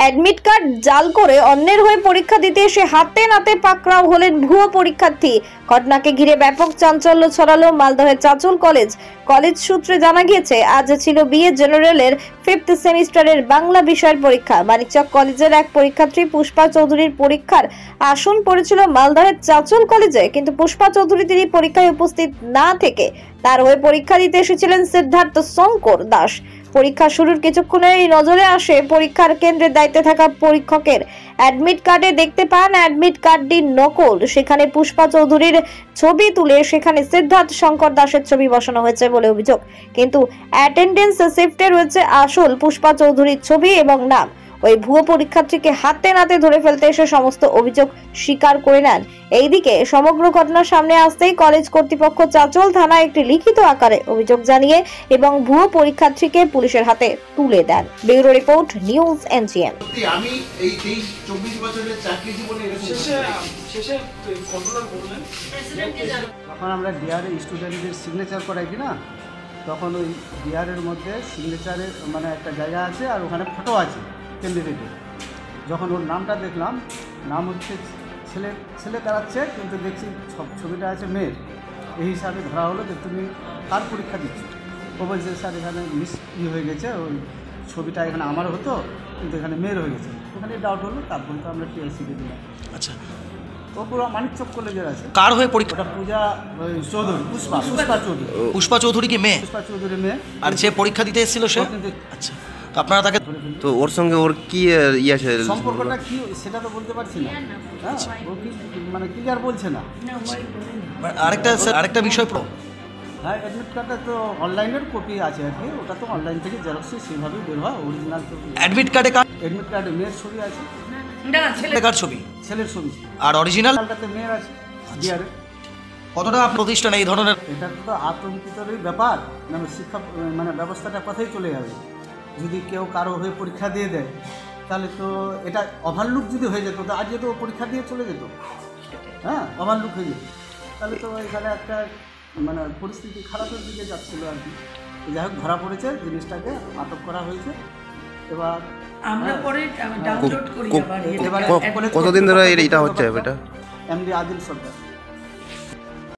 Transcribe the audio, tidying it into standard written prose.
Admit card জাল করে অন্যের হয়ে পরীক্ষা দিতে এসে হাতে নাতে পাকড়াও হলেন ভুয়ো পরীক্ষার্থী। ঘটনাকে ঘিরে ব্যাপক চাঞ্চল্য ছড়ালো মালদহের চাচল কলেজ সূত্রে জানা গিয়েছে, আজ ছিল বিএ জেনারেলের 5th সেমিস্টারের বাংলা বিষয়ের পরীক্ষা। মানিকচক কলেজের এক পরীক্ষার্থী পুষ্পা চৌধুরীর পরীক্ষার আসন পড়েছিল মালদহের চাচল কলেজে, কিন্তু পুষ্পা চৌধুরী তিনি পরীক্ষায় উপস্থিত না থেকে তার হয়ে পরীক্ষা দিতে এসেছিলেন সিদ্ধার্থ শঙ্কর দাস। পরীক্ষা শুরুর কিছুক্ষণেরই নজরে আসে পরীক্ষার কেন্দ্রের দায়িত্বে থাকা পরীক্ষকের অ্যাডমিট কার্ডে দেখতে পান অ্যাডমিট কার্ডটি নকল। সেখানে পুষ্পা চৌধুরীর ছবি তুলে সেখানে সিদ্ধার্থ শঙ্কর দাসের ছবি বসানো হয়েছে বলে অভিযোগ, কিন্তু অ্যাটেন্ডেন্স শিফটে রয়েছে আসল পুষ্পা চৌধুরীর ছবি এবং নাম। ওই ভুয়ো পরীক্ষার্থীকে হাতে নাতে ধরে ফেলতে এসে সমস্ত অভিযোগ স্বীকার করে নেন। এইদিকে সমগ্র ঘটনা সামনে আসতেই কলেজ কর্তৃপক্ষ চাচল থানায় একটি লিখিত আকারে অভিযোগ জানিয়ে এবং ভুয়ো পরীক্ষার্থীকে পুলিশের হাতে তুলে দেন। Bureau report, news NGM. আমি এই 24 বছরের চাকরি জীবনে শেষে কন্ট্রোলার বললেন যখন আমরা ডিআর স্টুডেন্টদের সিগনেচার করাই কি না, তখন ওই ডিআরের মধ্যে সিগনেচারের মানে একটা জায়গা আছে আর ওখানে ফটো আছে ক্যান্ডিডেটের। যখন ওর নামটা দেখলাম, নাম হচ্ছে ছেলে দাঁড়াচ্ছে, কিন্তু দেখছি ছবিটা আছে মেয়ের। এই হিসাবে ধরা হলো যে তুমি কার পরীক্ষা দিচ্ছ। ও বলছে স্যার এখানে হয়ে গেছে, ওই ছবিটা এখানে আমার হতো কিন্তু এখানে মেয়ের হয়ে গেছে। ওখানে ডাউট হলো, তারপরে তো আমরা টিআইসিকে দিলাম। আচ্ছা, ও পুরো মানিকচক কলেজের আছে। কার হয়ে পরীক্ষা? পূজা চৌধুরী, পুষ্পা চৌধুরী। পুষ্পা চৌধুরী কি মেয়ে? পুষ্পা চৌধুরী মেয়ে। আর যে পরীক্ষা দিতে এসেছিল সে? আচ্ছা, তো আপনারা তাকে তো ওর সঙ্গে ওর কি আছে সম্পর্কটা কি সেটা তো বলতে পারছি না। হ্যাঁ, ও কি মানে ক্লিয়ার বলছে না। আরেকটা বিষয়, হ্যাঁ, অ্যাডমিট কার্ডটা তো অনলাইনের কপি আছে আর কি, ওটা তো অনলাইন থেকে জেরক্সে সেভাবেই বের হয়। অরিজিনাল তো অ্যাডমিট কার্ডে মেয়ের ছবি আছে, কার ছবি? ছেলের ছবি। আর অরিজিনালটাতে মেয়ের আছে। ডিআরে কতটা প্রতিষ্ঠান এই ধরনের? এটা তো আতঙ্কিতরই ব্যাপার, মানে শিক্ষা মানে ব্যবস্থাটা কথাই চলে যাবে। যদি কেউ কারো হয়ে পরীক্ষা দিয়ে দেয় তাহলে তো এটা ওভারলুক যদি হয়ে যেত, তো আজকে তো পরীক্ষা দিয়ে চলে যেত। হ্যাঁ, ওভারলুক হয়ে যেত, তাহলে তো এখানে একটা মানে পরিস্থিতি খারাপের দিকে যাচ্ছিল আর কি। যাই হোক, ধরা পড়েছে, জিনিসটাকে আটক করা হয়েছে। এবার আমরা পরে ডাউনলোড করি। কতদিন ধরে এটা হচ্ছে? এটা এমডি আদিল সরকার।